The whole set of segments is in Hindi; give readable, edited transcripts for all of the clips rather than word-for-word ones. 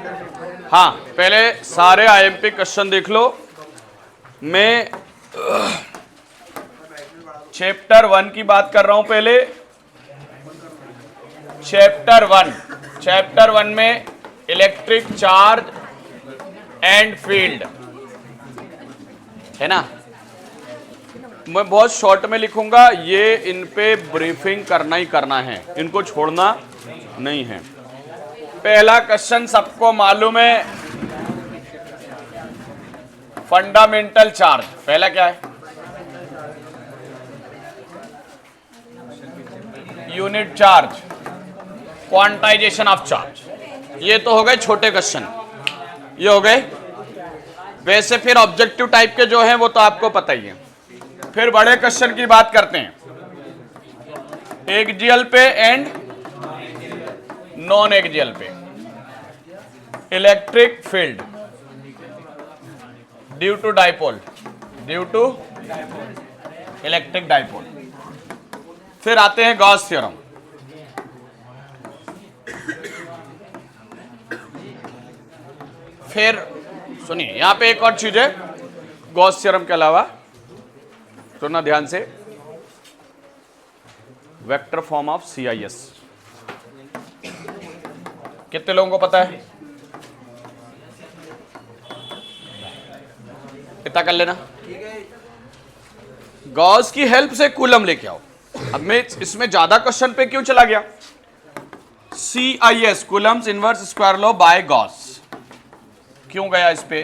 हाँ, पहले सारे आईएमपी क्वेश्चन देख लो। मैं चैप्टर 1 की बात कर रहा हूं। पहले चैप्टर 1 में इलेक्ट्रिक चार्ज एंड फील्ड है ना। मैं बहुत शॉर्ट में लिखूंगा, ये इन पे ब्रीफिंग करना ही करना है, इनको छोड़ना नहीं है। पहला क्वेश्चन सबको मालूम है, फंडामेंटल चार्ज। पहला क्या है? Unit charge, quantization of charge. ये तो हो गए छोटे क्वेश्चन, ये हो गए। वैसे फिर ऑब्जेक्टिव टाइप के जो हैं वो तो आपको पता ही है। फिर बड़े क्वेश्चन की बात करते हैं, एक्सियल पे एंड नॉन एक्सियल पे। Electric field due to electric dipole. फिर आते हैं गॉस थ्योरम। फिर सुनिए, यहां पे एक और चीज है गॉस थ्योरम के अलावा, सुनना ध्यान से, वेक्टर फॉर्म ऑफ CIS। कितने लोगों को पता है? इतना कर लेना। गॉस की हेल्प से कूलम लेके आओ। अब मैं इसमें ज्यादा क्वेश्चन पे क्यों चला गया? CIS, Coulomb's inverse square law by Gauss. क्यों गया इस पे?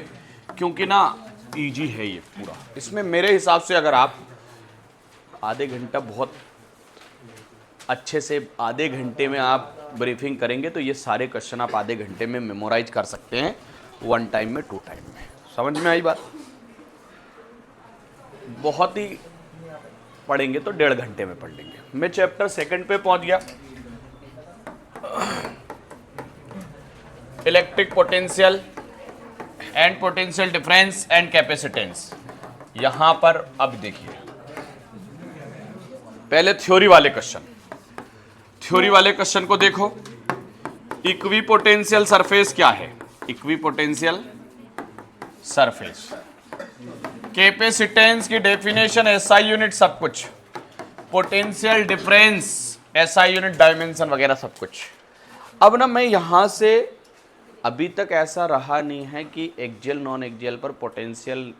क्योंकि ना इजी है ये पूरा। इसमें मेरे हिसाब से अगर आप आधे घंटा, बहुत अच्छे से आधे घंटे में आप ब्रीफिंग करेंगे तो ये सारे क्वेश्चन आप आधे घंटे में मेमोराइज कर सकते हैं, 1 टाइम में, 2 टाइम में। समझ में आई बात? बहुत ही पढ़ेंगे तो 1.5 घंटे में पढ़ लेंगे। मैं चैप्टर 2 पे पहुंच गया। Electric potential and potential difference and capacitance. यहां पर अब देखिए, पहले थ्योरी वाले क्वेश्चन को देखो। इक्विपोटेंशियल सरफेस क्या है? Equipotential surface. कैपेसिटेंस की डेफिनेशन SI यूनिट सब कुछ, potential difference SI unit, dimension वगैरह सब कुछ। अब ना मैं यहां से, अभी तक ऐसा रहा नहीं है कि एक्सियल नॉन एक्सियल पर पोटेंशियल,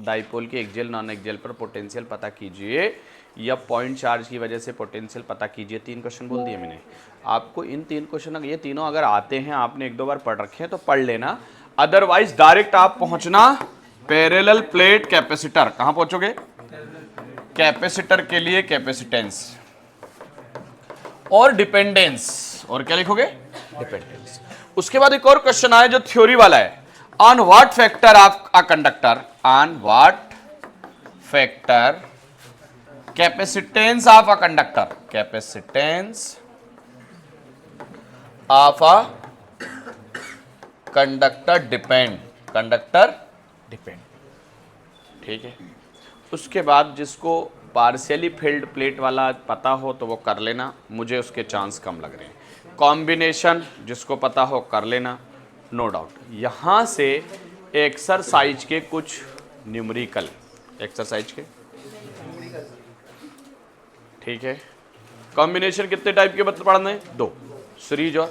डाइपोल के एक्सियल नॉन एक्सियल पर पोटेंशियल पता कीजिए या पॉइंट चार्ज की वजह से पोटेंशियल पता कीजिए। 3 क्वेश्चन बोल दिए मैंने आपको। इन 3 क्वेश्चन, ये तीनों अगर आते हैं, आपने 1-2 बार पढ़ रखे हैं तो पढ़ लेना। अदरवाइज डायरेक्ट आप पहुंचना पैरेलल प्लेट कैपेसिटर। कहां पहुंचोगे? कैपेसिटर के लिए कैपेसिटेंस और डिपेंडेंस। और क्या लिखोगे? डिपेंडेंस। उसके बाद एक और क्वेश्चन आया जो थ्योरी वाला है, on what factor of a conductor, on what factor capacitance of a conductor, capacitance of a conductor depend, ठीक है। उसके बाद जिसको पार्शियली फिल्ड प्लेट वाला पता हो तो वो कर लेना, मुझे उसके चांस कम लग रहे हैं। कॉम्बिनेशन जिसको पता हो कर लेना, नो डाउट। यहां से एक्सरसाइज के कुछ न्यूमेरिकल एक्सरसाइज के, ठीक है। कॉम्बिनेशन कितने टाइप के पढ़ने हैं? 2, सीरीज और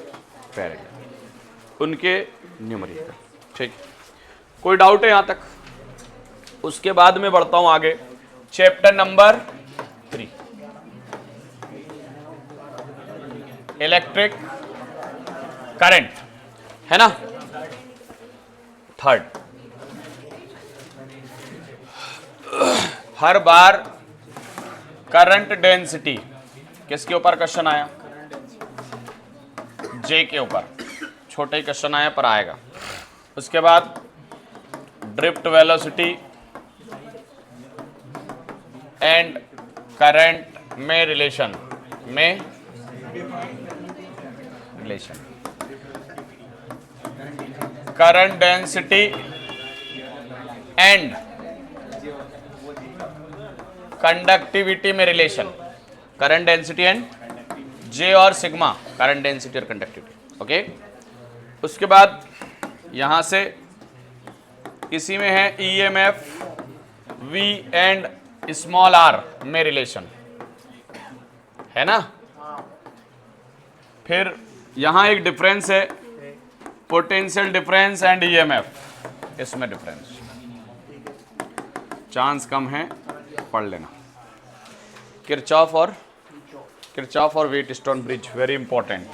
पैरेलल, उनके न्यूमेरिकल, ठीक। कोई डाउट है यहां तक? उसके बाद में बढ़ता हूं आगे, चैप्टर नंबर 3, इलेक्ट्रिक करंट, है ना। 3rd, हर बार करंट डेंसिटी किसके ऊपर क्वेश्चन आया? J के ऊपर। छोटे ही क्वेश्चन आया पर आएगा। उसके बाद ड्रिफ्ट वेलोसिटी एंड करंट में रिलेशन, करंट डेंसिटी एंड कंडक्टिविटी में रिलेशन, करंट डेंसिटी एंड J और सिग्मा, करंट डेंसिटी और कंडक्टिविटी, ओके। उसके बाद यहां से इसी में है EMF V and small r में रिलेशन है ना। फिर यहां एक डिफरेंस है, पोटेंशियल डिफरेंस एंड EMF, इसमें डिफरेंस, चांस कम है, पढ़ लेना। किरचॉफ और व्हीटस्टोन ब्रिज, वेरी इंपॉर्टेंट।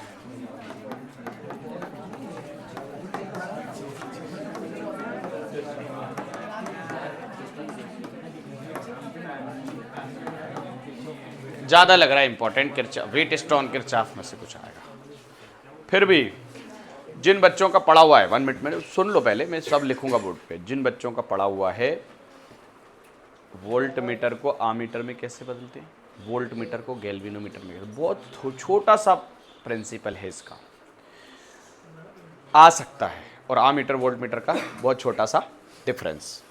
ज्यादा लग रहा है इंपॉर्टेंट, किरचॉफ व्हीटस्टोन किरचॉफ में से कुछ आएगा। फिर भी जिन बच्चों का पढ़ा हुआ है, 1 मिनट में सुन लो, पहले मैं सब लिखूंगा बोर्ड पे। जिन बच्चों का पढ़ा हुआ है वोल्ट मीटर को आमीटर में कैसे बदलते हैं, वोल्ट मीटर को गैल्वेनोमीटर में, बहुत छोटा सा प्रिंसिपल है इसका, आ सकता है। और आमीटर वोल्ट मीटर का बहुत छोटा सा डिफरेंस,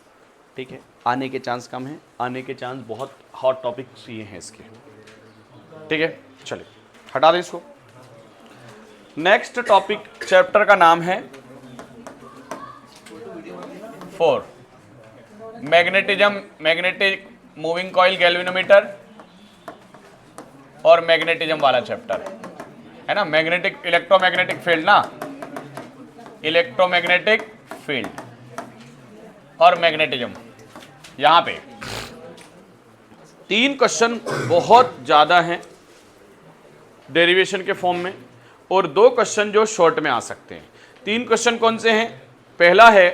ठीक है। आने के चांस कम है, आने के चांस बहुत हॉट टॉपिक्स ये हैं इसके, ठीक है। चलिए हटा दें इसको। नेक्स्ट टॉपिक चैप्टर का नाम है 4 magnetism, magnetic moving coil galvanometer और मैग्नेटिज्म वाला चैप्टर है ना। मैग्नेटिक इलेक्ट्रोमैग्नेटिक फील्ड ना, इलेक्ट्रोमैग्नेटिक फील्ड और मैग्नेटिज्म। यहां पे 3 क्वेश्चन बहुत ज्यादा हैं डेरिवेशन के फॉर्म में, और 2 क्वेश्चन जो शॉर्ट में आ सकते हैं। 3 क्वेश्चन कौन से हैं? पहला है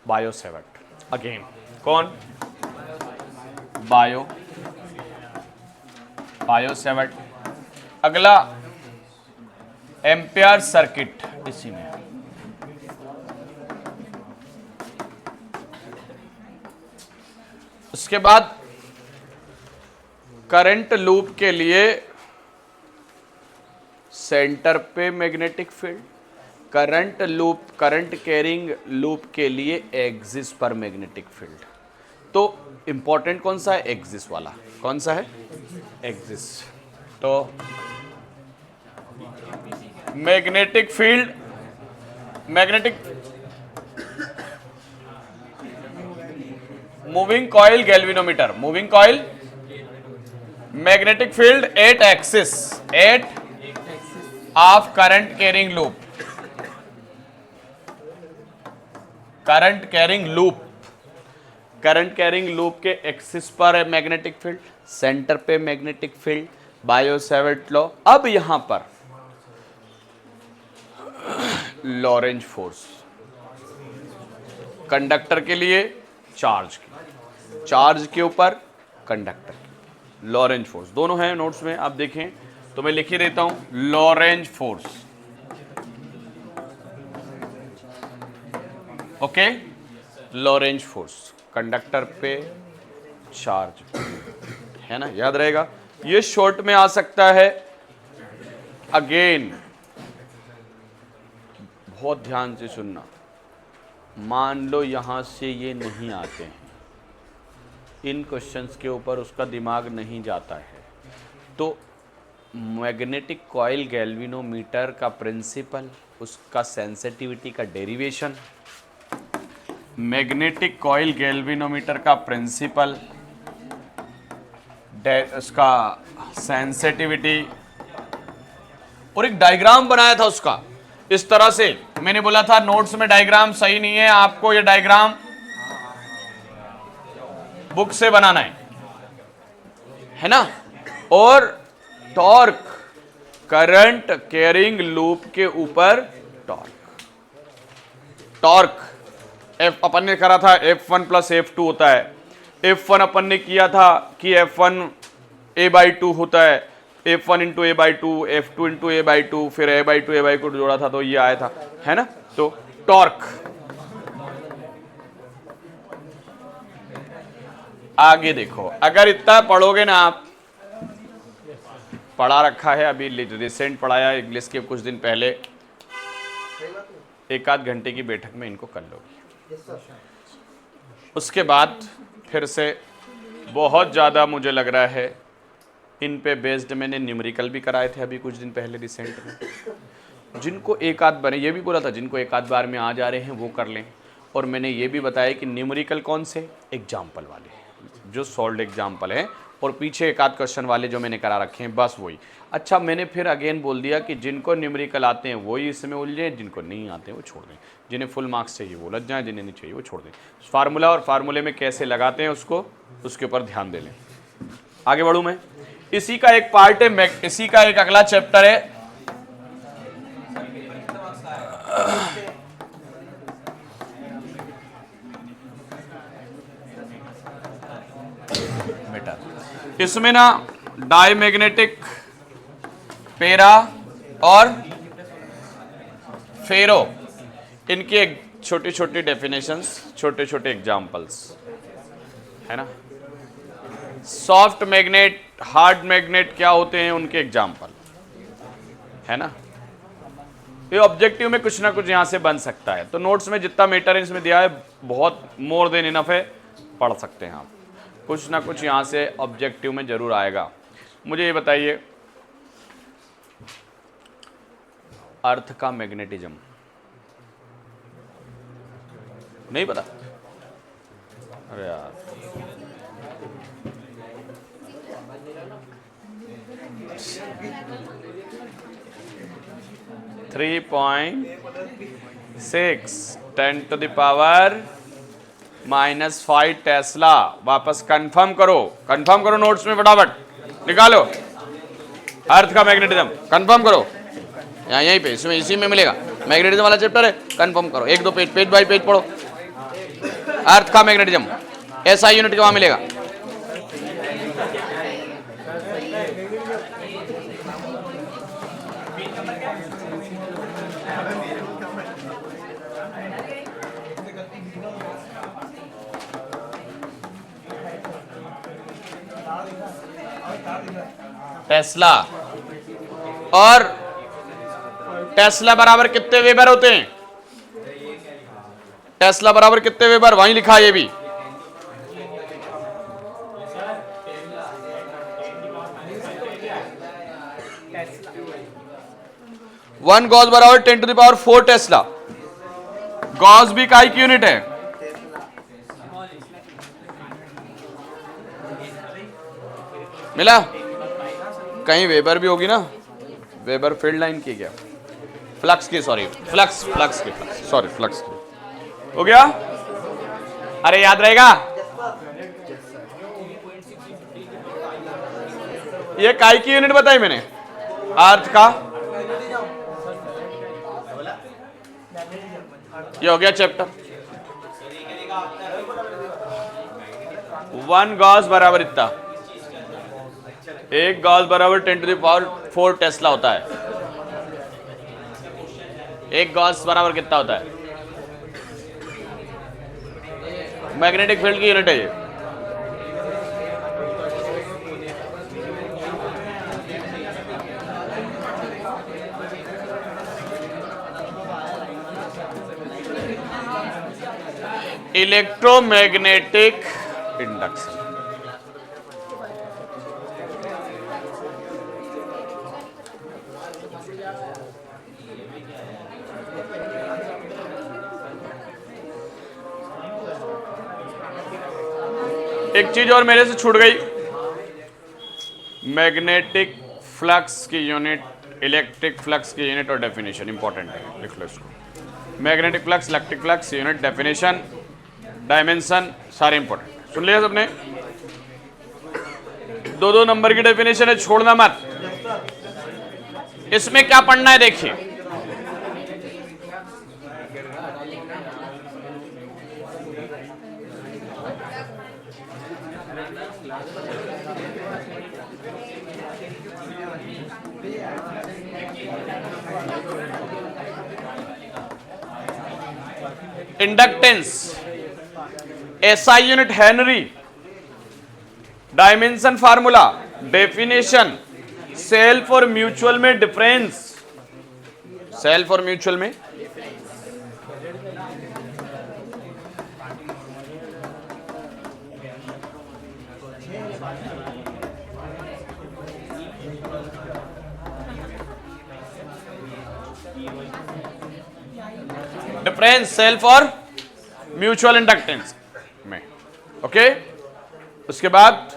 बायो-सैवर्ट, अगेन कौन, बायो-सैवर्ट। अगला एम्पियर सर्किट, इसी में। उसके बाद करंट लूप के लिए सेंटर पे magnetic field, current carrying loop के लिए एक्सिस पर मैग्नेटिक फील्ड। तो इंपॉर्टेंट कौन सा है? एक्सिस वाला। कौन सा है? एक्सिस। तो magnetic field, magnetic moving coil galvanometer, moving coil magnetic field at axis, at of current carrying loop, current carrying loop के एक्सिस पर है मैग्नेटिक फील्ड, सेंटर पे मैग्नेटिक फील्ड, बायो-सैवर्ट लॉ। अब यहां पर लॉरेंज फोर्स, कंडक्टर के लिए चार्ज के ऊपर कंडक्टर, लॉरेंज फोर्स, दोनों हैं नोट्स में, आप देखें तो मैं लिख ही देता हूं। Lorentz force, okay, Lorentz force conductor पे चार्ज है ना, याद रहेगा। ये शॉर्ट में आ सकता है। अगेन बहुत ध्यान से सुनना, मान लो यहां से ये नहीं आते हैं, इन क्वेश्चंस के ऊपर उसका दिमाग नहीं जाता है, तो मैग्नेटिक कॉइल गैल्वेनोमीटर का प्रिंसिपल, उसका सेंसिटिविटी का डेरिवेशन, मैग्नेटिक कॉइल गैल्वेनोमीटर का प्रिंसिपल, उसका सेंसिटिविटी, और एक डायग्राम बनाया था उसका इस तरह से। मैंने बोला था नोट्स में डायग्राम सही नहीं है, आपको ये डायग्राम बुक से बनाना है ना। और टॉर्क, करंट कैरिंग लूप के ऊपर टॉर्क एफ अपन ने करा था, F1 प्लस F2 होता है। F1 अपन ने किया था कि F1 A/2 होता है, F1 into A/2, F2 into A/2, फिर A/2 जोड़ा था तो ये आया था, है ना। तो टॉर्क, आगे देखो, अगर इतना पढ़ोगे ना, आप पढ़ा रखा है, अभी रिसेंट पढ़ाया इंग्लिश के कुछ दिन पहले, 1-8 घंटे की बैठक में इनको कर लोगे। उसके बाद फिर से बहुत ज़्यादा मुझे लग रहा है इन पे बेस्ड मैंने न्यूमेरिकल भी कराए थे अभी कुछ दिन पहले रिसेंट में। जिनको एक आध बने, ये भी बोला था जिनको एक आध बार में आ जा रहे हैं वो कर लें। और मैंने ये भी बताया कि न्यूमेरिकल कौन से, एग्जाम्पल वाले जो सॉल्व एग्जाम्पल है, और पीछे एक आध क्वेश्चन वाले जो मैंने करा रखे हैं, बस वही। अच्छा, मैंने फिर अगेन बोल दिया कि जिनको न्यूमेरिकल आते हैं वही इसमें उलझे, जिनको नहीं आते हैं वो छोड़ दें, जिन्हें फुल मार्क्स चाहिए वो लग जाए, जिन्हें नहीं चाहिए वो छोड़ दें। फार्मूला और फार्मूले में कैसे लगाते हैं उसको, उसके ऊपर ध्यान दे लें। आगे बढ़ूँ मैं, इसी का एक पार्ट है, इसी का एक अगला चैप्टर है बेटा, इसमें ना डायमैग्नेटिक, पेरा और फेरो, इनकी एक छोटी छोटी डेफिनेशंस, छोटे छोटे एग्जांपल्स है ना। सॉफ्ट मैग्नेट, हार्ड मैग्नेट क्या होते हैं, उनके एग्जांपल है ना। ये ऑब्जेक्टिव में कुछ ना कुछ यहां से बन सकता है। तो नोट्स में जितना मैटर है इसमें दिया है, बहुत मोर देन इनफ है, पढ़ सकते हैं आप। कुछ ना कुछ यहां से ऑब्जेक्टिव में जरूर आएगा। मुझे ये बताइए, अर्थ का मैग्नेटिज्म नहीं पता? अरे यार, (3.6 10⁻⁻5 टेस्ला। वापस कंफर्म करो नोट्स में फटाफट निकालो। अर्थ का मैग्नेटिज्म कंफर्म करो, यहीं पे इसमें इसी में मिलेगा। मैग्नेटिज्म वाला चैप्टर है, कंफर्म करो, 1-2 पेज बाय पेज पढ़ो। अर्थ का मैग्नेटिज्म SI यूनिट वहां मिलेगा। टेस्ला, और टेस्ला बराबर कितने वेबर होते हैं? टेस्ला बराबर कितने वेबर, वहीं लिखा है ये भी। वन गॉस बराबर 10⁻4 टेस्ला। गॉस भी काई की यूनिट है? मिला? कहीं वेबर भी होगी ना, वेबर फील्ड लाइन की, क्या फ्लक्स की, सॉरी फ्लक्स की हो गया। अरे याद रहेगा, ये काई की यूनिट बताई मैंने, अर्थ का। ये हो गया चैप्टर। 1 गॉस बराबर इतना, 1 गॉस बराबर 10⁻4 टेस्ला होता है। 1 गॉस बराबर कितना होता है? मैग्नेटिक फील्ड की यूनिट है ये। Electromagnetic induction. एक चीज और मेरे से छूट गई, मैग्नेटिक फ्लक्स की यूनिट, इलेक्ट्रिक फ्लक्स की यूनिट और डेफिनेशन इंपॉर्टेंट है, लिख लो इसको। Magnetic flux, electric flux unit, definition, dimension, सारे इंपॉर्टेंट सुन लिया सबने। 2-2 नंबर की डेफिनेशन है, छोड़ना मत। इसमें क्या पढ़ना है देखिए, inductance SI unit henry, dimension formula, definition, self और म्यूचुअल में डिफरेंस, सेल्फ और म्यूचुअल में डिफरेंस सेल्फ और म्यूचुअल इंडक्टेंस में। ओके, उसके बाद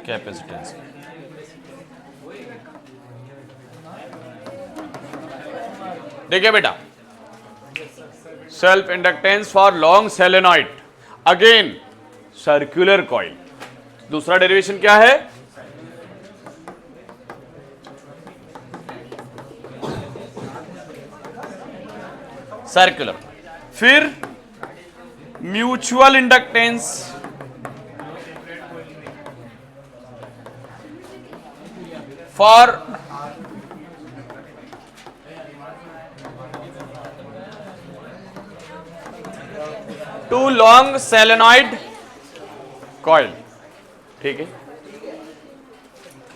कैपेसिटेंस। देखिए बेटा, self inductance for long solenoid, again circular coil. दूसरा डेरिवेशन क्या है? सर्कुलर। फिर mutual inductance for two long solenoid coil. ठीक है,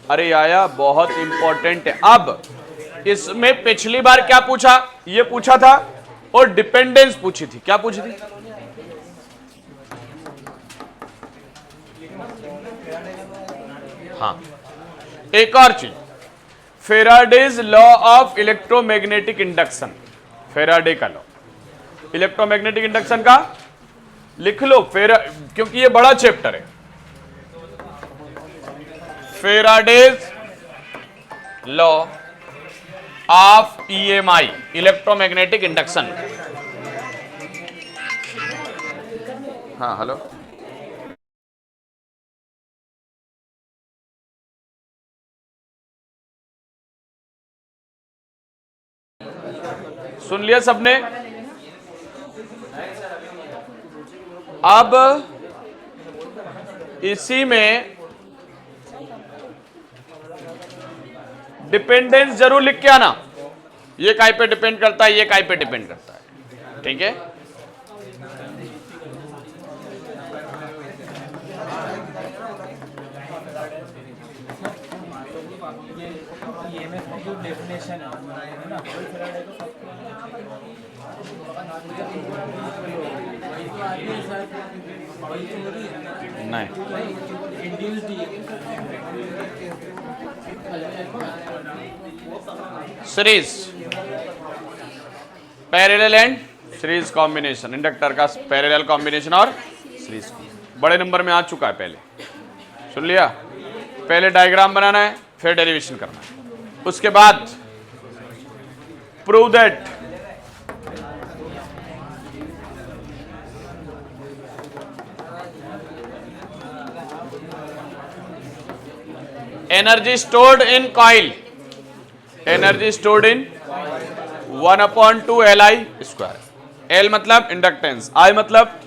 अरे आया, बहुत इंपॉर्टेंट है। अब इसमें पिछली बार क्या पूछा? ये पूछा था और डिपेंडेंस पूछी थी। क्या पूछी थी? हाँ, एक और चीज, Faraday's law of electromagnetic induction. Faraday का लॉ इलेक्ट्रोमैग्नेटिक इंडक्शन का लिख लो, क्योंकि ये बड़ा चैप्टर है। Faraday's law of EMI, electromagnetic induction. हाँ हेलो, सुन लिया सबने? अब इसी में डिपेंडेंस जरूर लिख के आना। ये काय पे डिपेंड करता है, ये काय पे डिपेंड करता है। ठीक है, नहीं series parallel and series combination, inductor का पैरेलल कॉम्बिनेशन और सीरीज बड़े नंबर में आ चुका है। पहले सुन लिया, पहले डायग्राम बनाना है, फिर डेरिवेशन करना है। उसके बाद prove that energy stored in coil, energy stored in 1/2 Li²। L मतलब इंडक्टेंस, I मतलब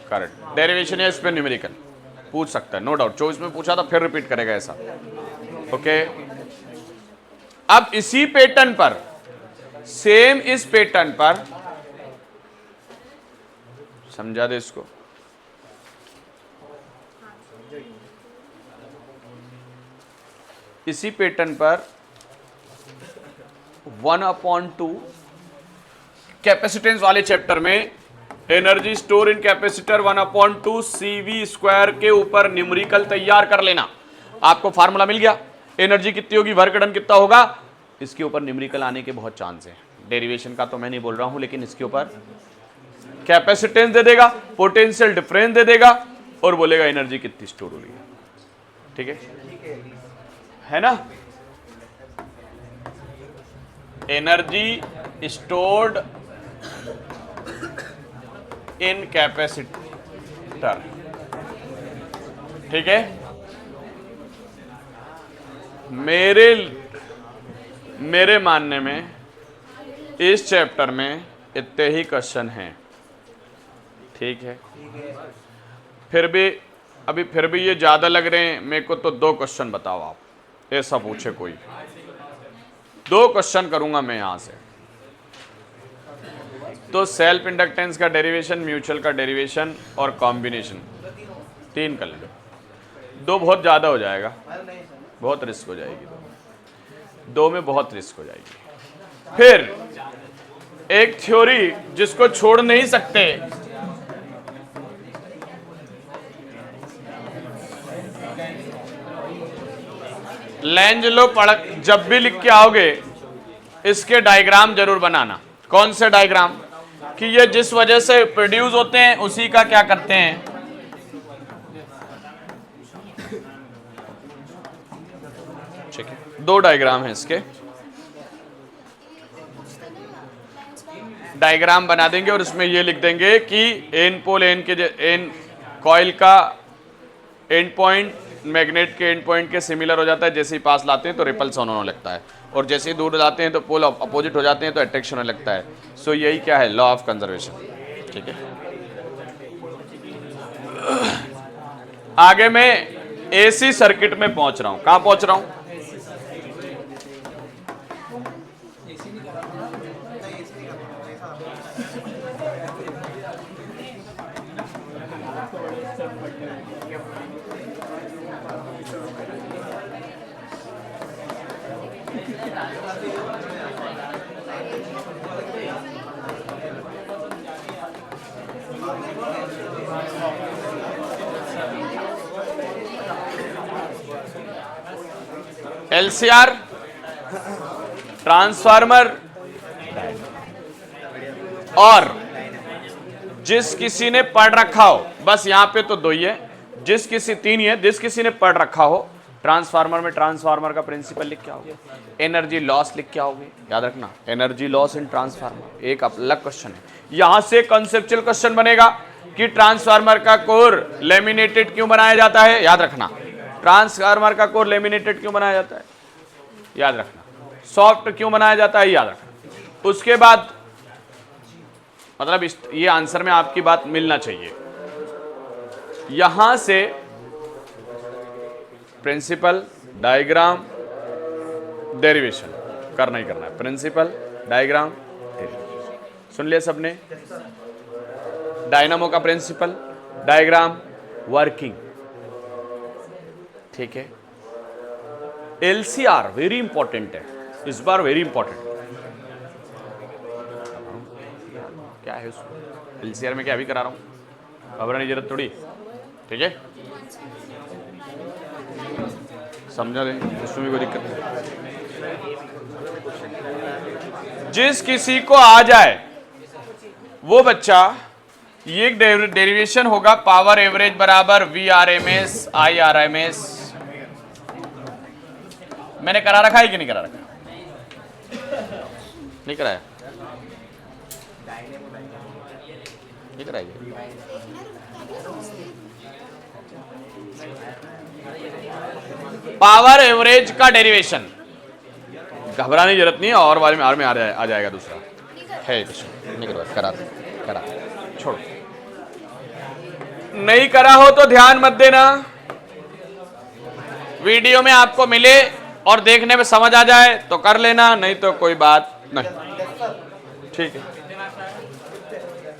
करंट। डेरिवेशन है इस पे न्यूमेरिकल, पूछ सकता है, नो डाउट। 24 में पूछा था, फिर रिपीट करेगा ऐसा। ओके, अब इसी पैटर्न पर, सेम इस पैटर्न पर समझा दे इसको। इसी पैटर्न पर 1/2 कैपेसिटेंस वाले चैप्टर में energy store in capacitor 1/2 CV² के ऊपर न्यूमेरिकल तैयार कर लेना। आपको फार्मूला मिल गया, एनर्जी कितनी होगी, वर्क डन कितना होगा, इसके ऊपर न्यूमेरिकल आने के बहुत चांस है। डेरिवेशन का तो मैं नहीं बोल रहा हूं, लेकिन इसके ऊपर कैपेसिटेंस दे देगा, पोटेंशियल डिफरेंस दे देगा और बोलेगा एनर्जी कितनी स्टोर हो रही है। ठीक है ना? Energy stored in capacitor. ठीक है, मेरे मानने में इस चैप्टर में इतने ही क्वेश्चन हैं। ठीक है, फिर भी ये ज्यादा लग रहे हैं मेरे को, तो 2 क्वेश्चन बताओ आप, ऐसा पूछे कोई, 2 क्वेश्चन करूंगा मैं यहां से। तो सेल्फ इंडक्टेंस का डेरिवेशन, म्यूचुअल का डेरिवेशन और कॉम्बिनेशन 3 कर लो। 2 बहुत ज्यादा हो जाएगा। बहुत रिस्क हो जाएगी, दो में बहुत रिस्क हो जाएगी। फिर एक थ्योरी जिसको छोड़ नहीं सकते, लेंजलो पढ़, जब भी लिख के आओगे इसके डायग्राम जरूर बनाना। कौन से डायग्राम? कि ये जिस वजह से प्रोड्यूस होते हैं उसी का क्या करते हैं, ठीक है। दो डायग्राम है इसके, डायग्राम बना देंगे और इसमें ये लिख देंगे कि एन पोल एन के एन कॉइल का एंड पॉइंट मैग्नेट के एंड पॉइंट के सिमिलर हो जाता है। जैसे ही पास लाते हैं तो रिपल्सन होने लगता है, और जैसे ही दूर जाते हैं तो पोल अपोजिट हो जाते हैं तो अट्रैक्शन होने लगता है। सो यही क्या है, लॉ ऑफ कंजर्वेशन, ठीक है। आगे मैं एसी सर्किट में पहुंच रहा हूं। कहां पहुंच रहा हूं? एलसीआर, ट्रांसफार्मर, और जिस किसी ने पढ़ रखा हो, बस यहां पे तो दो ही है, जिस किसी तीन ही है, जिस किसी ने पढ़ रखा हो ट्रांसफार्मर में ट्रांसफार्मर का प्रिंसिपल लिख के आओगे, एनर्जी लॉस लिख के आओगे। याद रखना, एनर्जी लॉस इन ट्रांसफार्मर एक अलग क्वेश्चन है। यहां से कॉन्सेप्चुअल क्वेश्चन बनेगा कि ट्रांसफार्मर का कोर लेमिनेटेड क्यों बनाया जाता है। याद रखना, ट्रांसफार्मर का कोर लेमिनेटेड क्यों बनाया जाता है, याद रखना। सॉफ्ट क्यों बनाया जाता है, याद रखना। उसके बाद मतलब ये आंसर में आपकी बात मिलना चाहिए। यहां से प्रिंसिपल, डायग्राम, डेरिवेशन करना ही करना है। प्रिंसिपल, डायग्राम, डेरिवेशन सुन लिया सबने? डायनामो का प्रिंसिपल, डायग्राम, वर्किंग, ठीक है। एलसीआर वेरी इंपॉर्टेंट है इस बार, वेरी इंपॉर्टेंट। क्या है उसमें एलसीआर में, क्या अभी करा रहा हूं, घबराने की जरूरत थोड़ी, ठीक है। समझा ले, उसमें भी कोई दिक्कत नहीं। जिस किसी को आ जाए वो बच्चा, ये एक डेरिवेशन होगा, पावर एवरेज बराबर V R M S I R M S. मैंने करा रखा है कि नहीं करा रखा? नहीं कराया, नहीं कराइए। पावर एवरेज का डेरिवेशन, घबराने की जरूरत नहीं है, और वाले में आर में आ जाएगा दूसरा है। नहीं करा, करा छोड़ो। नहीं करा हो तो ध्यान मत देना, वीडियो में आपको मिले और देखने में समझ आ जाए तो कर लेना, नहीं तो कोई बात नहीं, ठीक है।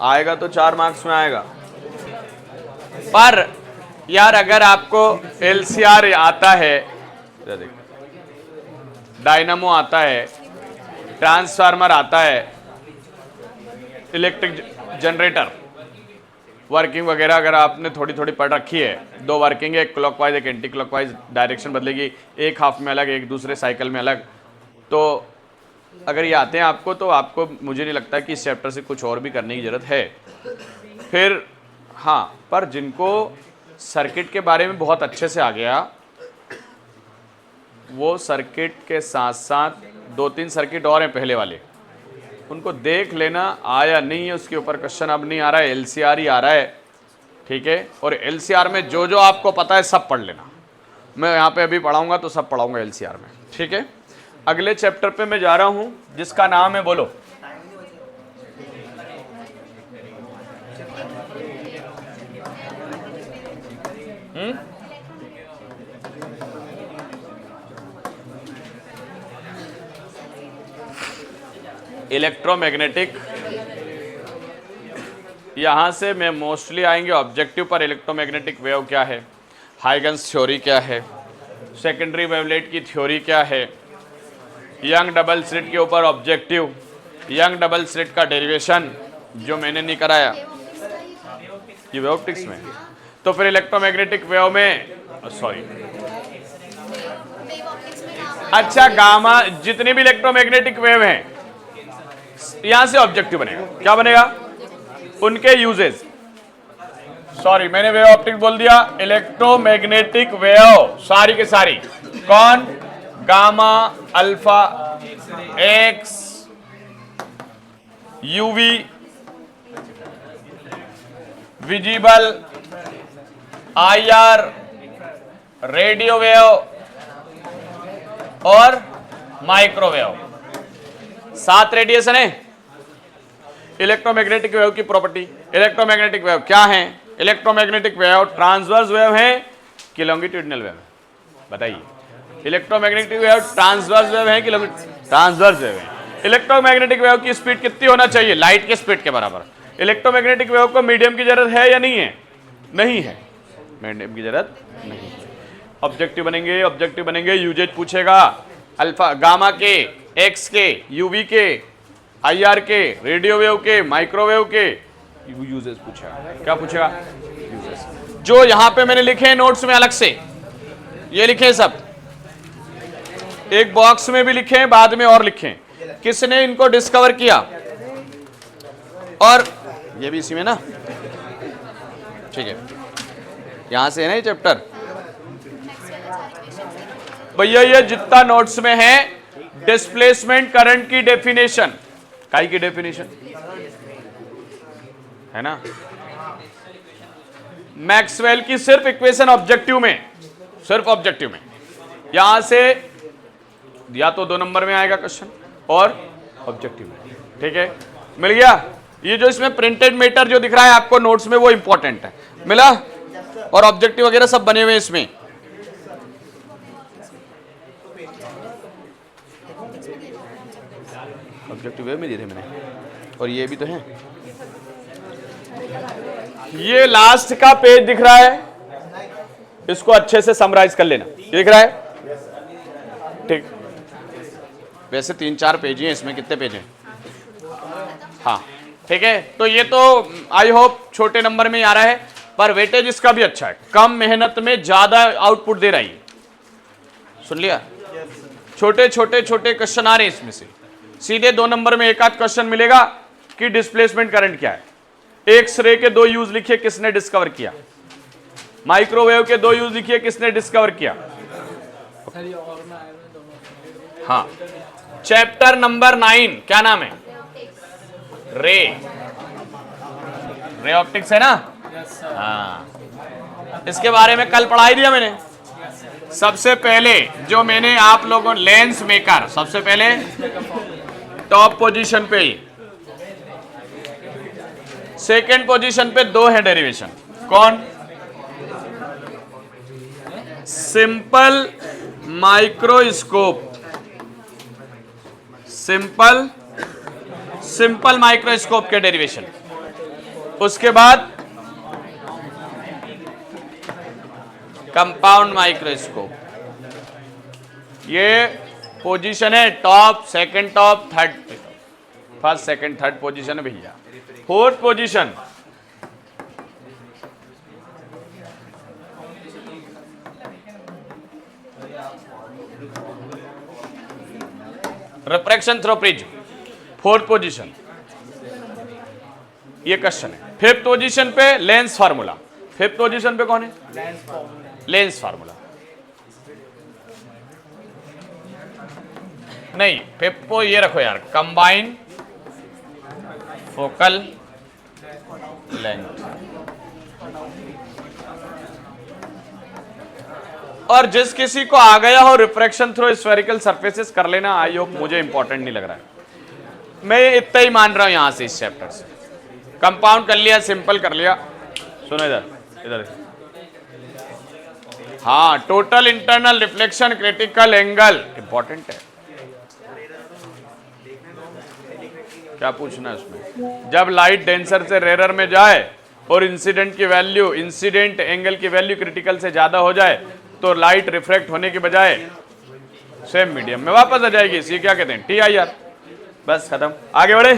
आएगा तो 4 मार्क्स में आएगा। पर यार अगर आपको एलसीआर आता है, डायनामो आता है, ट्रांसफार्मर आता है, इलेक्ट्रिक जनरेटर वर्किंग वगैरह अगर आपने थोड़ी थोड़ी पढ़ रखी है, 2 वर्किंग है, एक क्लॉकवाइज एक एंटी क्लॉकवाइज, डायरेक्शन बदलेगी, एक हाफ में अलग एक दूसरे साइकिल में अलग। तो अगर ये आते हैं आपको तो आपको, मुझे नहीं लगता कि इस चैप्टर से कुछ और भी करने की ज़रूरत है। फिर हाँ, पर जिनको सर्किट के बारे में बहुत अच्छे से आ गया, वो सर्किट के साथ साथ 2-3 सर्किट और हैं पहले वाले, उनको देख लेना आया नहीं है, उसके ऊपर क्वेश्चन अब नहीं आ रहा है, एलसीआर ही आ रहा है, ठीक है। और एलसीआर में जो जो आपको पता है सब पढ़ लेना, मैं यहाँ पे अभी पढ़ाऊंगा तो सब पढ़ाऊंगा एलसीआर में, ठीक है। अगले चैप्टर पे मैं जा रहा हूँ जिसका नाम है, बोलो, इलेक्ट्रोमैग्नेटिक। यहां से मैं मोस्टली आएंगे ऑब्जेक्टिव पर, इलेक्ट्रोमैग्नेटिक वेव क्या है, हाइगन्स थ्योरी क्या है, सेकेंडरी वेवलेट की थ्योरी क्या है, यंग डबल स्लिट के ऊपर ऑब्जेक्टिव, यंग डबल स्लिट का डेरिवेशन जो मैंने नहीं कराया ये वेव ऑप्टिक्स में। तो फिर इलेक्ट्रोमैग्नेटिक वेव में सॉरी अच्छा गामा जितनी भी इलेक्ट्रोमैग्नेटिक वेव हैं यहां से ऑब्जेक्टिव बनेगा। क्या बनेगा? उनके यूजेस, सॉरी मैंने वेव ऑप्टिक्स बोल दिया, इलेक्ट्रोमैग्नेटिक वेव सारी के सारी कौन, gamma, alpha, x, UV, visible, IR, radio wave और माइक्रोवेव, 7 रेडिएशन है। इलेक्ट्रोमैग्नेटिक वेव की प्रॉपर्टी, इलेक्ट्रोमैग्नेटिक वेव क्या है? इलेक्ट्रोमैग्नेटिक वेव ट्रांसवर्स वेव है कि लॉन्गिट्यूडिनल वेव है? बताइए। इलेक्ट्रोमैग्नेटिक वेव ट्रांसवर्स वेव है कि ट्रांसवर्स वेव है? इलेक्ट्रोमैग्नेटिक वेव की स्पीड कितनी होना चाहिए? लाइट के स्पीड के बराबर। इलेक्ट्रोमैग्नेटिक वेव को मीडियम की जरूरत है या नहीं है? नहीं है, मीडियम की जरूरत नहीं है। ऑब्जेक्टिव बनेंगे, ऑब्जेक्टिव बनेंगे, यूजेज पूछेगा अल्फा गामा के, एक्स के, यूवी के, आईआर के, रेडियो वेव के, माइक्रोवेव के यूजेस पूछेगा। क्या पूछेगा? यूजेस। जो यहां पे मैंने लिखे हैं नोट्स में अलग से, ये लिखे सब, एक बॉक्स में भी लिखे हैं, बाद में और लिखे हैं। किसने इनको डिस्कवर किया? और ये भी इसी में ना, ठीक है, यहां से है ना ये चैप्टर। भैया ये जितना नोट्स में है डिस्प्लेसमेंट करंट की डेफिनेशन, काई की डेफिनेशन है ना, मैक्सवेल की सिर्फ इक्वेशन ऑब्जेक्टिव में, सिर्फ ऑब्जेक्टिव में, यहां से या तो 2 नंबर में आएगा क्वेश्चन और ऑब्जेक्टिव में, ठीक है, मिल गया। ये जो इसमें प्रिंटेड मैटर जो दिख रहा है आपको नोट्स में वो इंपॉर्टेंट है, मिला, और ऑब्जेक्टिव वगैरह सब बने हुए इसमें। ऑब्जेक्टिव वेव में दिए थे मैंने, और ये भी तो है। ये लास्ट का पेज दिख रहा है, इसको अच्छे से समराइज कर लेना। ये दिख रहा है, ठीक। वैसे 3-4 पेज हैं इसमें, कितने पेज हैं? हाँ, ठीक है। तो ये तो आई होप छोटे नंबर में आ रहा है, पर वेटेज इसका भी अच्छा है, कम मेहनत में ज्यादा आउटपुट दे रही है। सुन लिया? छोटे छोटे छोटे क्वेश्चन आ रहे हैं इसमें से, सीधे 2 नंबर में एक आध क्वेश्चन मिलेगा कि डिस्प्लेसमेंट करंट क्या है। एक्स रे के 2 यूज लिखिए, किसने डिस्कवर किया? माइक्रोवेव के 2 यूज लिखिए, किसने डिस्कवर किया? हाँ, चैप्टर नंबर 9 क्या नाम है? रे ऑप्टिक्स है ना। हाँ, इसके बारे में कल पढ़ाई दिया मैंने। सबसे पहले जो मैंने आप लोगों, लेंस मेकर, सबसे पहले टॉप पोजीशन पे ही, सेकेंड पोजीशन पे 2 है डेरिवेशन। कौन? सिंपल माइक्रोस्कोप, सिंपल माइक्रोस्कोप के डेरिवेशन। उसके बाद कंपाउंड माइक्रोस्कोप, ये पोजीशन है top, second top, third, first second third position है भैया। Fourth position refraction through prism, fourth position, ये क्वेश्चन है। फिफ्थ पोजीशन पे लेंस फार्मूला, फिफ्थ पोजीशन पे कौन है? लेंस फार्मूला नहीं, फिफ्थ को ये रखो यार, कंबाइन फोकल लेंथ। और जिस किसी को आ गया हो रिफ्रैक्शन थ्रू स्फेरिकल सरफेसेस कर लेना, आई होप, मुझे इंपॉर्टेंट नहीं लग रहा है, मैं इतना ही मान रहा हूं यहां से, इस चैप्टर से। कंपाउंड कर लिया, सिंपल कर लिया। सुनो इधर, इधर, हाँ, total internal reflection critical angle important है। क्या पूछना है उसमें? जब लाइट डेंसर से रेरर में जाए और इंसिडेंट की वैल्यू, इंसिडेंट एंगल की वैल्यू क्रिटिकल से ज्यादा हो जाए, तो लाइट रिफ्रैक्ट होने के बजाय सेम मीडियम में वापस आ जाएगी। इसी क्या कहते हैं, TIR। बस खत्म, आगे बढ़े।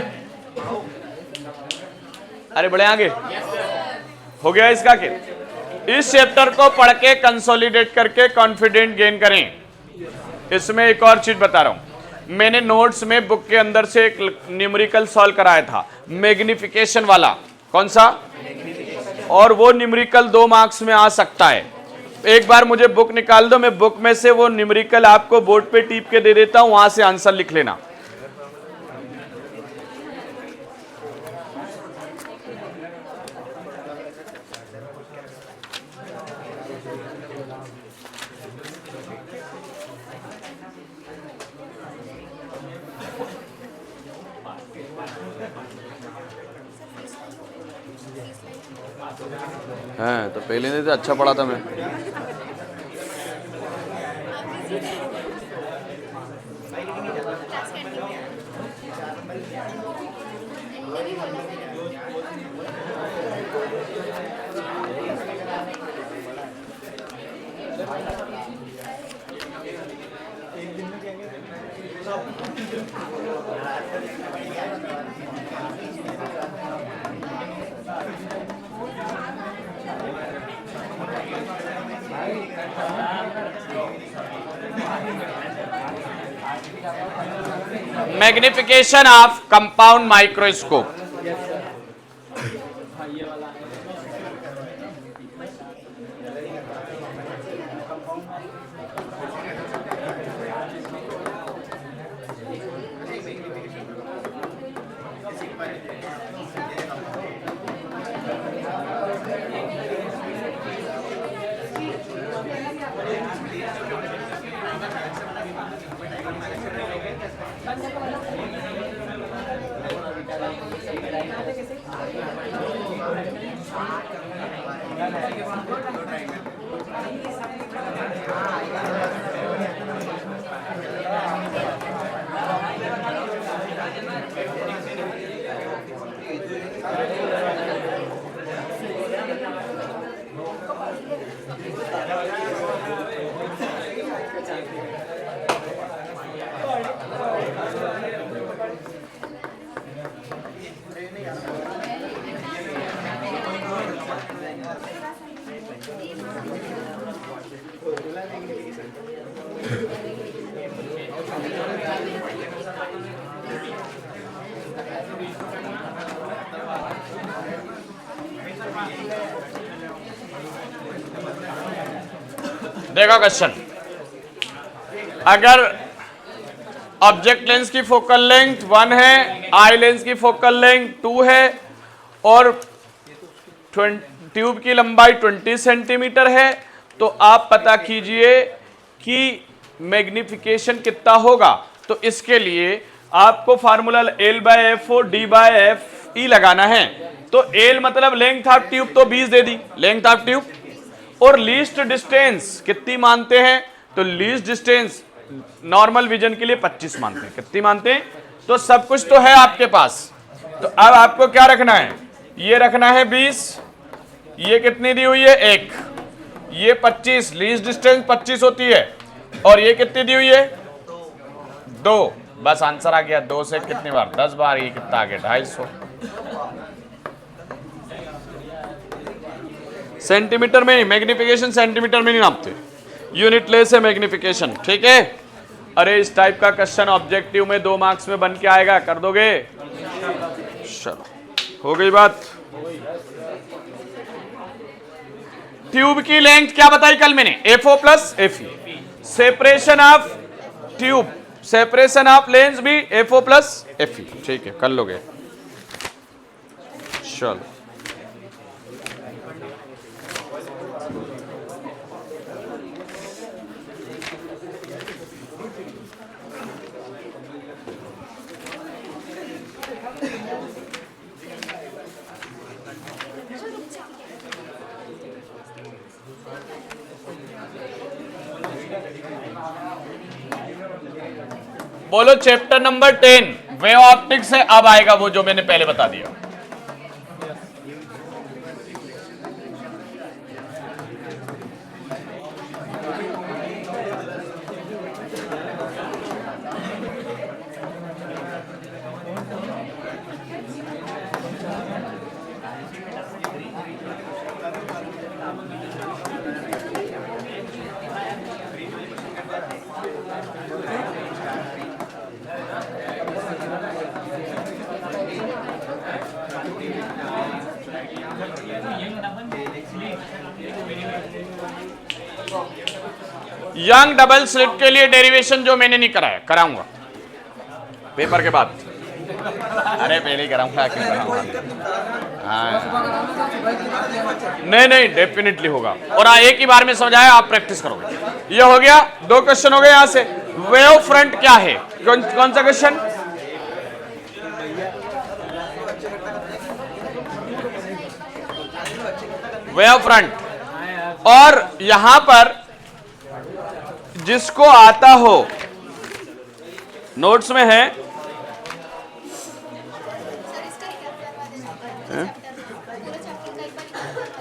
अरे बढ़े आगे, हो गया इसका के। इस चैप्टर को पढ़ के कंसोलिडेट करके कॉन्फिडेंट गेन करें। इसमें एक और चीज बता रहा हूं, मैंने नोट्स में बुक के अंदर से एक न्यूमेरिकल सॉल्व कराया था, मैग्निफिकेशन वाला। कौन सा? और वो न्यूमेरिकल 2 मार्क्स में आ सकता है। एक बार मुझे बुक निकाल दो, मैं बुक में से वो न्यूमेरिकल आपको बोर्ड पे टीप के दे देता हूं, वहां से आंसर लिख लेना। हाँ, तो पहले नहीं तो अच्छा पढ़ा था मैं। Magnification of compound microscope. देखो क्वेश्चन, अगर ऑब्जेक्ट लेंस की फोकल लेंथ 1 है, आई लेंस की फोकल लेंथ 2 है और ट्यूब की लंबाई 20 सेंटीमीटर है, तो आप पता कीजिए कि मैग्निफिकेशन कितना होगा। तो इसके लिए आपको फार्मूला L/F और D/F लगाना है। तो L मतलब लेंथ ऑफ ट्यूब, तो 20 दे दी लेंथ ऑफ ट्यूब। और लीस्ट डिस्टेंस कितनी मानते हैं? तो लीस्ट डिस्टेंस नॉर्मल विजन के लिए 25 मानते हैं। कितनी मानते हैं? तो सब कुछ तो है आपके पास। तो अब आपको क्या रखना है? ये रखना है 20, ये कितनी दी हुई है? 1, ये 25, लीस्ट डिस्टेंस 25 होती है, और ये कितनी दी हुई है? 2। बस आंसर आ गया। 2 से कितनी बार? 10 बार। ये कितना आ गया? 250। सेंटीमीटर में, मैग्निफिकेशन सेंटीमीटर में नहीं नापते, यूनिट लेस है मैग्निफिकेशन। ठीक है। अरे इस टाइप का क्वेश्चन ऑब्जेक्टिव में 2 मार्क्स में बन के आएगा, कर दोगे? चलो, हो गई बात। ट्यूब की लेंथ क्या बताई कल मैंने? FO plus FE। Separation of tube, separation of lens भी FO प्लस FE। ठीक है, कर लोगे। चलो, बोलो चैप्टर नंबर 10 वे ऑप्टिक्स है। अब आएगा वो जो मैंने पहले बता दिया। यंग डबल स्लिट के लिए डेरिवेशन जो मैंने नहीं कराया, कराऊंगा पेपर के बाद। अरे पहले ही कराऊंगा, क्यों कराऊंगा? हाँ, नहीं नहीं डेफिनेटली होगा। और एक ही बार में समझ आया, आप प्रैक्टिस करोगे। ये हो गया, 2 क्वेश्चन हो गए यहां से। वेव फ्रंट क्या है? कौन सा क्वेश्चन? Wave front. और यहां पर जिसको आता हो, नोट्स में है,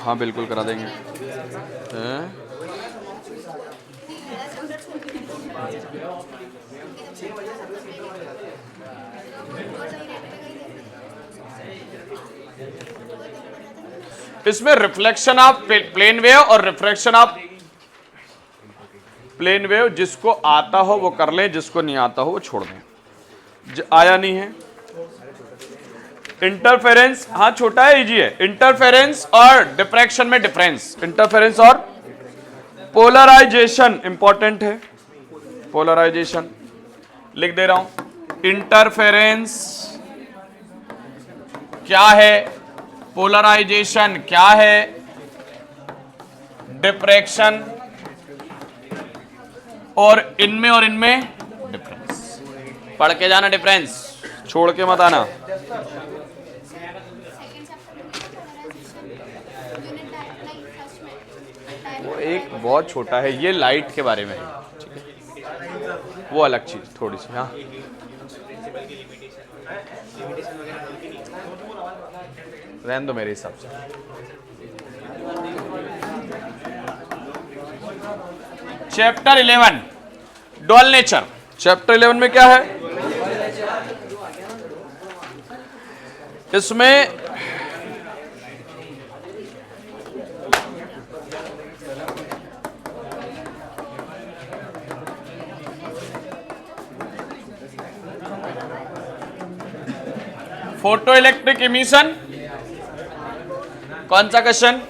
हाँ बिल्कुल करा देंगे। इसमें रिफ्लेक्शन ऑफ प्लेन वेव और रिफ्रैक्शन ऑफ प्लेन वेव, जिसको आता हो वो कर लें, जिसको नहीं आता हो वो छोड़ दें। आया नहीं है। इंटरफेरेंस, हाँ छोटा है, इजी है। इंटरफेरेंस और डिफ्रैक्शन में डिफरेंस, इंटरफेरेंस और पोलराइजेशन इंपॉर्टेंट है। पोलराइजेशन लिख दे रहा हूं। इंटरफेरेंस क्या है, पोलराइजेशन क्या है, डिफ्रैक्शन और इनमें डिफरेंस। पढ़ के जाना, डिफरेंस छोड़ के मत आना। वो एक बहुत छोटा है, ये लाइट के बारे में है, ठीक है, वो अलग चीज थोड़ी सी। हाँ रहने दो मेरे हिसाब से। Chapter 11 dual nature. चैप्टर 11 में क्या है? इसमें फोटो इलेक्ट्रिक इमिशन, कौन सा क्वेश्चन?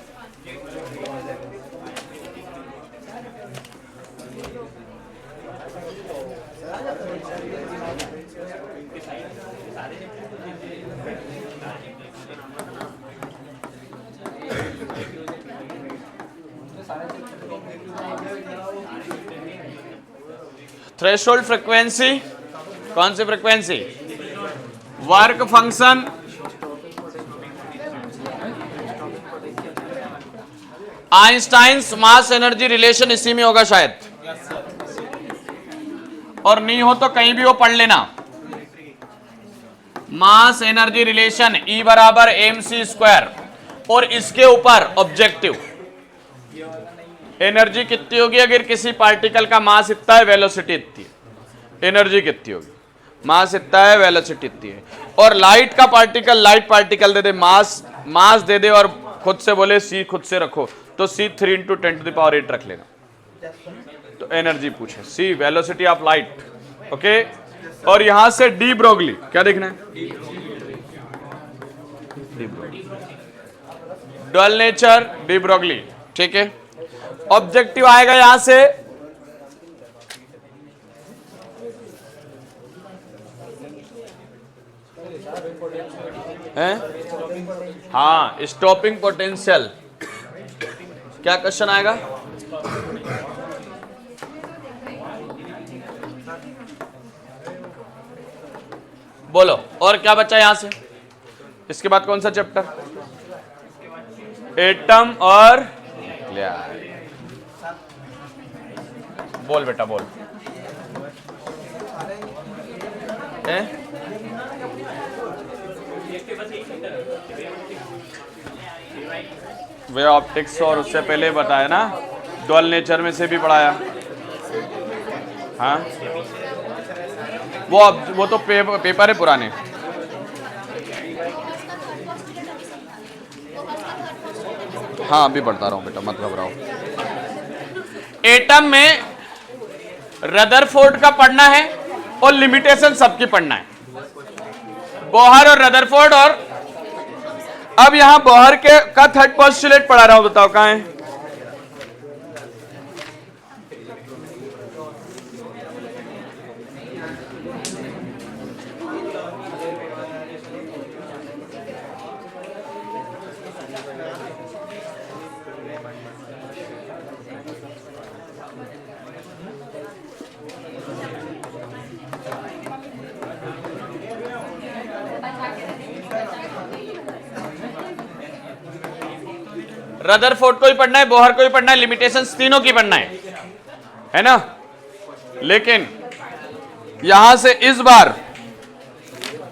थ्रेशोल्ड फ्रीक्वेंसी, कौन सी frequency? Work function, Einstein's mass energy relation, इसी में होगा शायद, और नहीं हो तो कहीं भी वो पढ़ लेना। मास एनर्जी रिलेशन E बराबर mc², और इसके ऊपर ऑब्जेक्टिव एनर्जी कितनी होगी अगर किसी पार्टिकल का मास इतना है, वेलोसिटी इतनी है, एनर्जी कितनी होगी? मास इतना है, वेलोसिटी इतनी है। और लाइट का पार्टिकल, लाइट पार्टिकल दे दे, मास दे दे, और खुद से बोले C खुद से रखो, तो C 3 × 10⁸ रख लेना। तो एनर्जी पूछे, C velocity of light, okay. और यहां से डी ब्रोगली, क्या देखना है? डुअल नेचर, डी ब्रोगली, ठीक है। ऑब्जेक्टिव आएगा यहां से हैं? हाँ, स्टॉपिंग पोटेंशियल। क्या क्वेश्चन आएगा? बोलो, और क्या बचा यहां से? इसके बाद कौन सा चैप्टर? एटम और न्यूक्लियर। बोल बेटा बोल। वे ऑप्टिक्स, और उससे पहले बताया ना, डुअल नेचर में से भी पढ़ाया। हाँ वो तो पेपर है पुराने। हाँ अभी पढ़ता रहा हूँ बेटा, मत घबराओ। एटम में रदरफोर्ड का पढ़ना है और लिमिटेशन सबकी पढ़ना है, बोहर और रदरफोर्ड। और अब यहां बोहर के का थर्ड पोस्टुलेट पढ़ा रहा हूं, बताओ कहां है। रदरफोर्ड को ही पढ़ना है, बोहर को ही पढ़ना है, लिमिटेशंस तीनों की पढ़ना है ना। लेकिन यहां से इस बार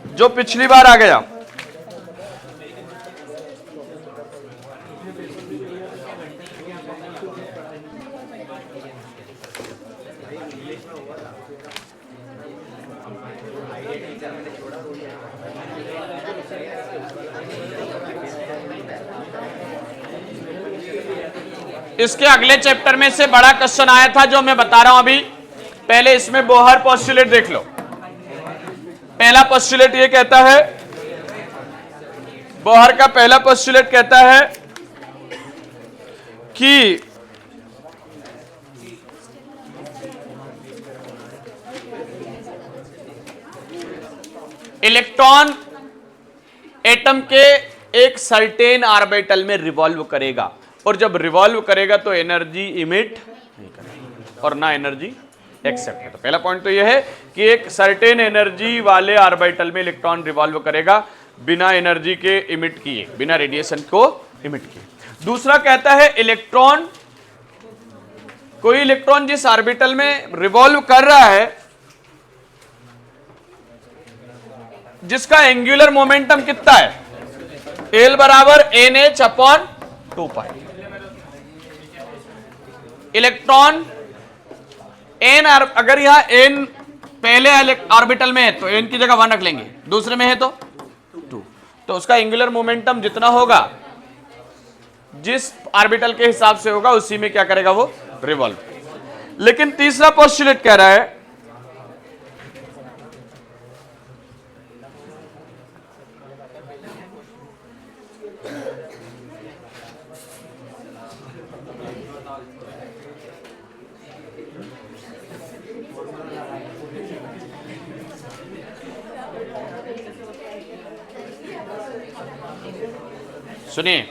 जो पिछली बार आ गया, इसके अगले चैप्टर में से बड़ा क्वेश्चन आया था जो मैं बता रहा हूं अभी। पहले इसमें बोहर पोस्टुलेट देख लो। पहला पोस्टुलेट ये कहता है, बोहर का पहला पोस्टुलेट कहता है कि इलेक्ट्रॉन एटम के एक सर्टेन ऑर्बिटल में रिवॉल्व करेगा, और जब रिवॉल्व करेगा तो एनर्जी इमिट नहीं करेगा और ना एनर्जी एक्सेप्ट है। तो पहला पॉइंट तो यह है कि एक सर्टेन एनर्जी वाले ऑर्बिटल में इलेक्ट्रॉन रिवॉल्व करेगा बिना एनर्जी के इमिट किए, बिना रेडिएशन को इमिट किए। दूसरा कहता है इलेक्ट्रॉन, कोई इलेक्ट्रॉन जिस ऑर्बिटल में रिवॉल्व कर रहा है जिसका एंगुलर मोमेंटम कितना है, L बराबर NH अपॉन 2 पाई। इलेक्ट्रॉन n, अगर यहां n पहले ऑर्बिटल में है तो n की जगह 1 रख लेंगे, दूसरे में है तो 2, तो उसका एंगुलर मोमेंटम जितना होगा जिस ऑर्बिटल के हिसाब से होगा उसी में क्या करेगा वो रिवॉल्व। लेकिन तीसरा पोस्टुलेट कह रहा है सुनिए,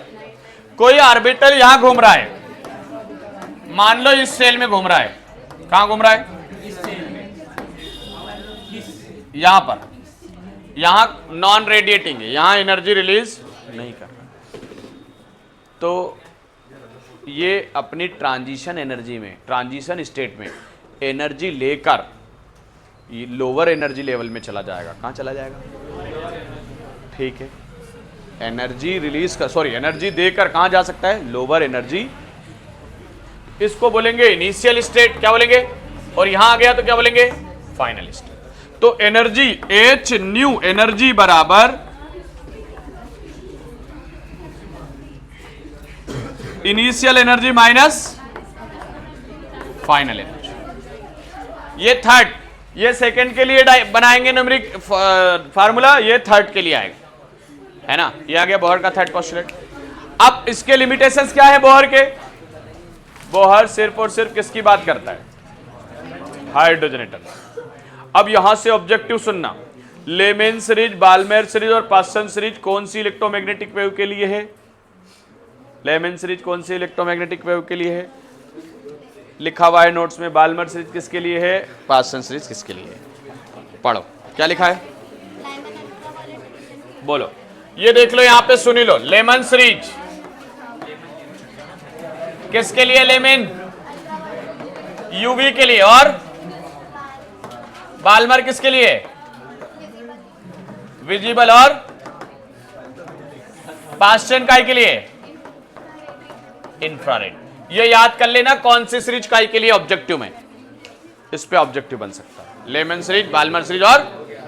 कोई ऑर्बिटल यहां घूम रहा है, मान लो इस सेल में घूम रहा है। कहां घूम रहा है? यहां पर। यहां नॉन रेडिएटिंग है, यहां एनर्जी रिलीज नहीं कर रहा। तो ये अपनी ट्रांजिशन एनर्जी में, ट्रांजिशन स्टेट में एनर्जी लेकर लोअर एनर्जी लेवल में चला जाएगा। कहां चला जाएगा? ठीक है, एनर्जी रिलीज कर, सॉरी एनर्जी देकर कहां जा सकता है? Lower energy. इसको बोलेंगे इनिशियल स्टेट, क्या बोलेंगे? और यहां आ गया तो क्या बोलेंगे? Final state. तो एनर्जी H न्यू एनर्जी बराबर initial energy minus final energy. ये थर्ड, ये सेकंड के लिए बनाएंगे न्यूमेरिक फार्मूला, ये थर्ड के लिए आएगा, है ना। ये आ गया बोहर का थर्ड पोस्टुलेट। अब इसके लिमिटेशंस क्या है बोहर के? बोहर सिर्फ और सिर्फ किसकी बात करता है? Hydrogen atom. अब यहां से ऑब्जेक्टिव सुनना, लेमेन सीरीज, बाल्मेर सीरीज और पास्सन सीरीज कौन सी इलेक्ट्रोमैग्नेटिक वेव के लिए है? लेमेन सीरीज कौन सी इलेक्ट्रोमैग्नेटिक वेव के लिए है? लिखा हुआ है नोट्स में। बाल्मर सीरीज किसके लिए है? पास्सन सीरीज किसके लिए है? पढ़ो क्या लिखा है, बोलो। ये देख लो, यहां पे सुनी लो। लेमन सीरीज किसके लिए? लेमन यूवी के लिए। और बाल्मर किसके लिए? विजिबल। और पास्चन काय के लिए? इंफ्रारेड। ये याद कर लेना कौन सी सीरीज काय के लिए ऑब्जेक्टिव में, इस पे ऑब्जेक्टिव बन सकता है। लेमन सीरीज, बाल्मर सीरीज और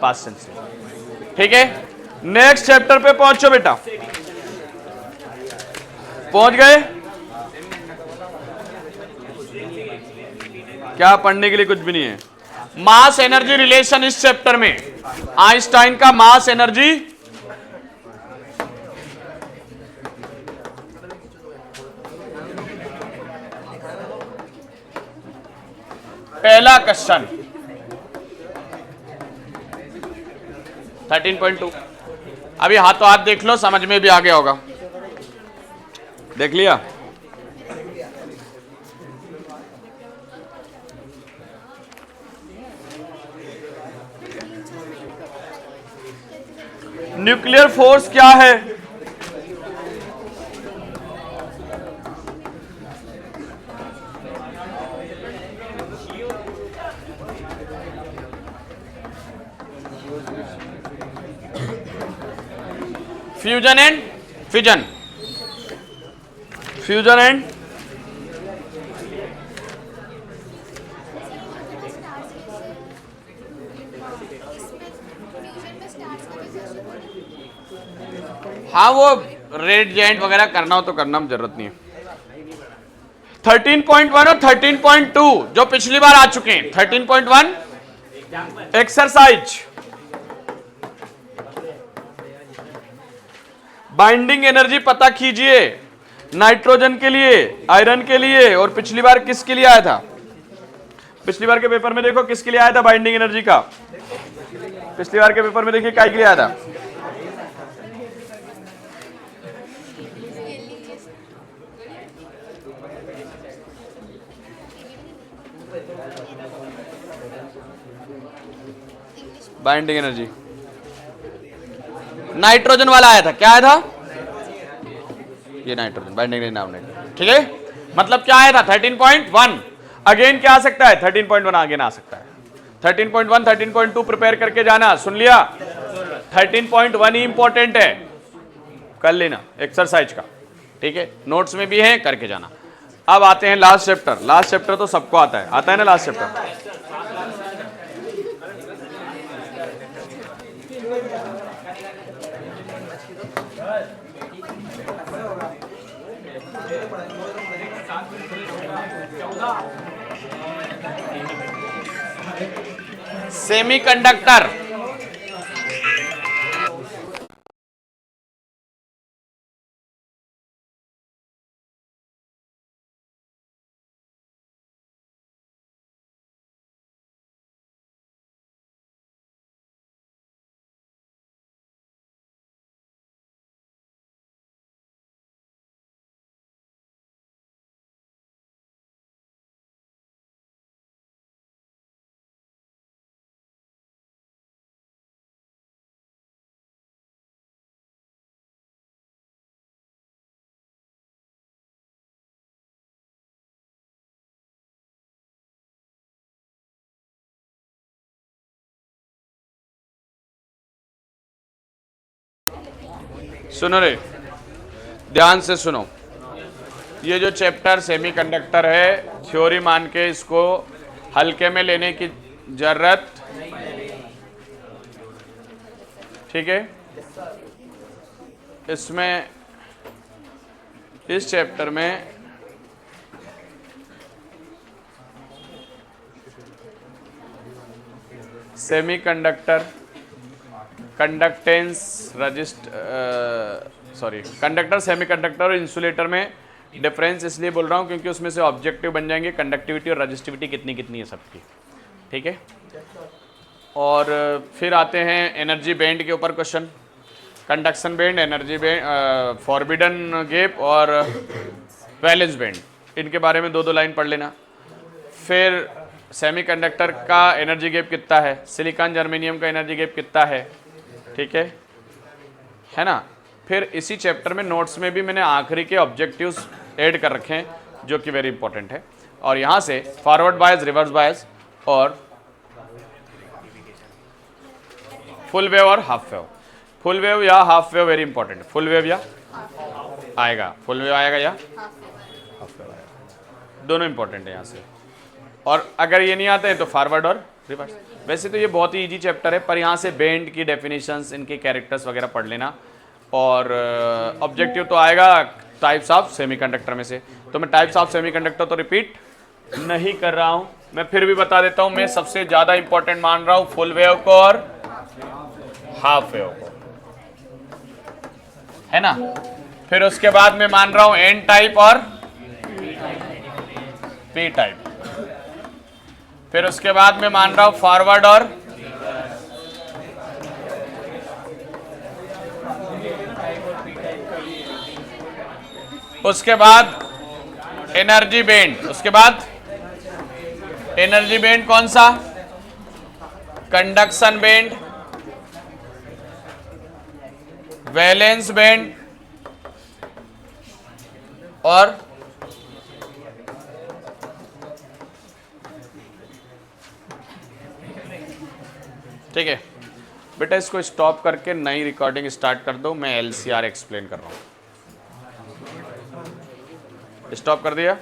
पास्चन सीरीज। ठीक है, नेक्स्ट चैप्टर पे पहुंचो बेटा। पहुंच गए? क्या पढ़ने के लिए कुछ भी नहीं है। मास एनर्जी रिलेशन इस चैप्टर में आइंस्टाइन का मास एनर्जी पहला क्वेश्चन 13.2। अभी हाथों हाथ देख लो, समझ में भी आ गया होगा। देख लिया? न्यूक्लियर फोर्स क्या है? Fusion and fission, fusion and हाँ, वो रेड जॉइंट वगैरह करना हो तो करना, जरूरत नहीं है। 13.1 और 13.2 जो पिछली बार आ चुके हैं। 13.1 एक्सरसाइज, बाइंडिंग एनर्जी पता कीजिए नाइट्रोजन के लिए, आयरन के लिए, और पिछली बार किसके लिए आया था? पिछली बार के पेपर में देखो किसके लिए आया था बाइंडिंग एनर्जी का। पिछली बार के पेपर में देखिए काय के लिए आया था? बाइंडिंग एनर्जी नाइट्रोजन वाला आया था। क्या आया था? ये नाइट्रोजन बाइंडिंग एनर्जी नाम नहीं, ठीक है। मतलब क्या आया था? 13.1। अगेन क्या आ सकता है? 13.1 अगेन आ सकता है। 13.1 13.2 प्रिपेयर करके जाना, सुन लिया? 13.1 ही इंपॉर्टेंट है, कर लेना एक्सरसाइज का, ठीक है। नोट्स में भी है, करके जाना। अब आते हैं लास्ट चैप्टर। लास्ट चैप्टर तो सबको आता है ना लास्ट चैप्टर? सेमीकंडक्टर, सुनो रे, ध्यान से सुनो। ये जो चैप्टर सेमीकंडक्टर है, थ्योरी मान के इसको हल्के में लेने की जरूरत, ठीक है। इसमें इस चैप्टर में सेमीकंडक्टर, कंडक्टेंस, कंडक्टर, सेमीकंडक्टर और इंसुलेटर में डिफरेंस इसलिए बोल रहा हूँ क्योंकि उसमें से ऑब्जेक्टिव बन जाएंगे कंडक्टिविटी और रजिस्टिविटी कितनी कितनी है सबकी, ठीक है। और फिर आते हैं एनर्जी बैंड के ऊपर question. Conduction band, energy band, forbidden gap और वैलेंस बैंड, इनके बारे में दो दो लाइन पढ़ लेना। फिर सेमीकंडक्टर का एनर्जी गैप कितना है, सिलिकॉन जर्मेनियम का एनर्जी गैप कितना है, ठीक है ना। फिर इसी चैप्टर में नोट्स में भी मैंने आखिरी के ऑब्जेक्टिव्स ऐड कर रखे हैं जो कि वेरी इंपॉर्टेंट है। और यहाँ से फॉरवर्ड बायस, रिवर्स बायस और फुल वेव और हाफ वेव। फुल वेव या half wave very important. Full wave या आएगा, फुल वेव आएगा या हाफ वेव आएगा, दोनों इंपॉर्टेंट है यहाँ से। और अगर ये नहीं आते हैं तो फॉरवर्ड और रिवर्स। वैसे तो ये बहुत ही इजी चैप्टर है, पर यहाँ से बैंड की डेफिनेशंस, इनके कैरेक्टर्स वगैरह पढ़ लेना। और ऑब्जेक्टिव तो आएगा टाइप्स ऑफ सेमीकंडक्टर में से। तो मैं टाइप्स ऑफ सेमीकंडक्टर तो रिपीट नहीं कर रहा हूँ, मैं फिर भी बता देता हूं, मैं सबसे ज्यादा इंपॉर्टेंट मान रहा हूं फुल वेव को और हाफ वेव को, है ना। फिर उसके बाद मैं मान रहा हूं एन टाइप और पी टाइप। फिर उसके बाद मैं मान रहा हूं फॉरवर्ड और उसके बाद एनर्जी बैंड। उसके बाद एनर्जी बैंड कौन सा? कंडक्शन बैंड, वैलेंस बैंड और ठीक है बेटा, इसको स्टॉप करके नई रिकॉर्डिंग स्टार्ट कर दो। मैं एलसीआर एक्सप्लेन कर रहा हूं। स्टॉप कर दिया।